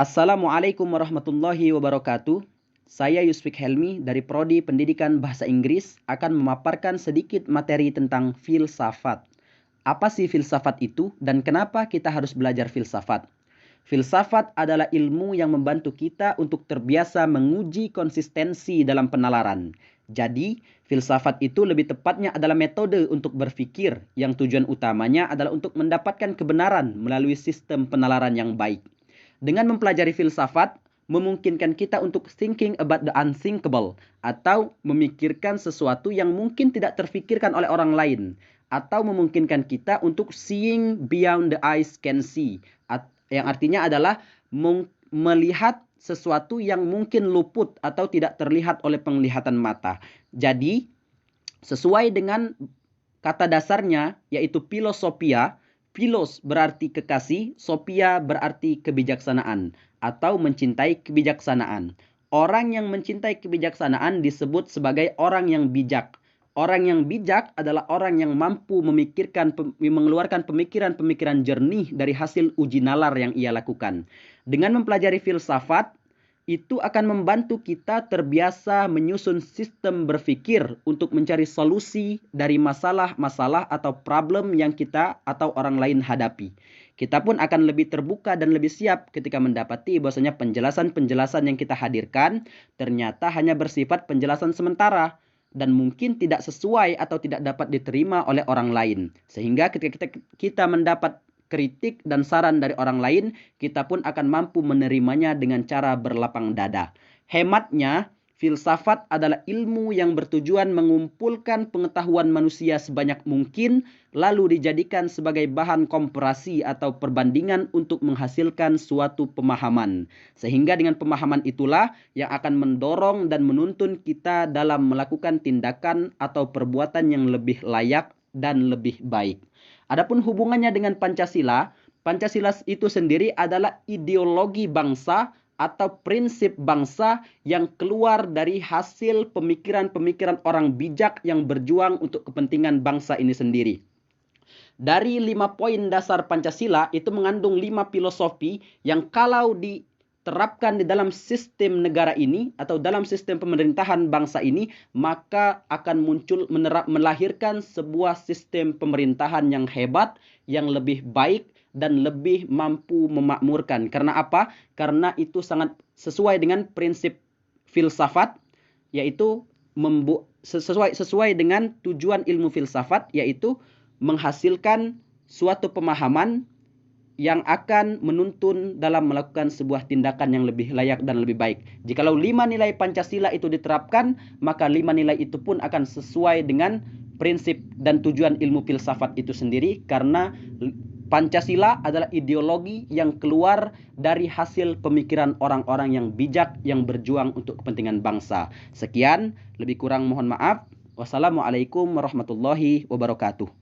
Assalamualaikum warahmatullahi wabarakatuh. Saya Yusfik Helmi dari Prodi Pendidikan Bahasa Inggris akan memaparkan sedikit materi tentang filsafat. Apa sih filsafat itu dan kenapa kita harus belajar filsafat? Filsafat adalah ilmu yang membantu kita untuk terbiasa menguji konsistensi dalam penalaran. Jadi, filsafat itu lebih tepatnya adalah metode untuk berpikir yang tujuan utamanya adalah untuk mendapatkan kebenaran melalui sistem penalaran yang baik. Dengan mempelajari filsafat, memungkinkan kita untuk thinking about the unthinkable atau memikirkan sesuatu yang mungkin tidak terfikirkan oleh orang lain atau memungkinkan kita untuk seeing beyond the eyes can see yang artinya adalah melihat sesuatu yang mungkin luput atau tidak terlihat oleh penglihatan mata. Jadi, sesuai dengan kata dasarnya yaitu filosofia. Philos berarti kekasih, sophia berarti kebijaksanaan atau mencintai kebijaksanaan. Orang yang mencintai kebijaksanaan disebut sebagai orang yang bijak. Orang yang bijak adalah orang yang mampu mengeluarkan pemikiran-pemikiran jernih dari hasil uji nalar yang ia lakukan. Dengan mempelajari filsafat, itu akan membantu kita terbiasa menyusun sistem berpikir untuk mencari solusi dari masalah-masalah atau problem yang kita atau orang lain hadapi. Kita pun akan lebih terbuka dan lebih siap ketika mendapati bahwasanya penjelasan-penjelasan yang kita hadirkan ternyata hanya bersifat penjelasan sementara dan mungkin tidak sesuai atau tidak dapat diterima oleh orang lain. Sehingga ketika kita mendapat kritik dan saran dari orang lain, kita pun akan mampu menerimanya dengan cara berlapang dada. Hematnya, filsafat adalah ilmu yang bertujuan mengumpulkan pengetahuan manusia sebanyak mungkin, lalu dijadikan sebagai bahan komparasi atau perbandingan untuk menghasilkan suatu pemahaman. Sehingga dengan pemahaman itulah yang akan mendorong dan menuntun kita dalam melakukan tindakan atau perbuatan yang lebih layak dan lebih baik. Adapun hubungannya dengan Pancasila, Pancasila itu sendiri adalah ideologi bangsa atau prinsip bangsa yang keluar dari hasil pemikiran-pemikiran orang bijak yang berjuang untuk kepentingan bangsa ini sendiri. Dari 5 poin dasar Pancasila itu mengandung 5 filosofi yang kalau diterapkan di dalam sistem negara ini atau dalam sistem pemerintahan bangsa ini, maka akan melahirkan sebuah sistem pemerintahan yang hebat, yang lebih baik dan lebih mampu memakmurkan. Karena apa? Karena itu sangat sesuai dengan prinsip filsafat, yaitu sesuai dengan tujuan ilmu filsafat, yaitu menghasilkan suatu pemahaman yang akan menuntun dalam melakukan sebuah tindakan yang lebih layak dan lebih baik. Jikalau 5 nilai Pancasila itu diterapkan, maka 5 nilai itu pun akan sesuai dengan prinsip dan tujuan ilmu filsafat itu sendiri, karena Pancasila adalah ideologi yang keluar dari hasil pemikiran orang-orang yang bijak yang berjuang untuk kepentingan bangsa. Sekian, lebih kurang mohon maaf. Wassalamualaikum warahmatullahi wabarakatuh.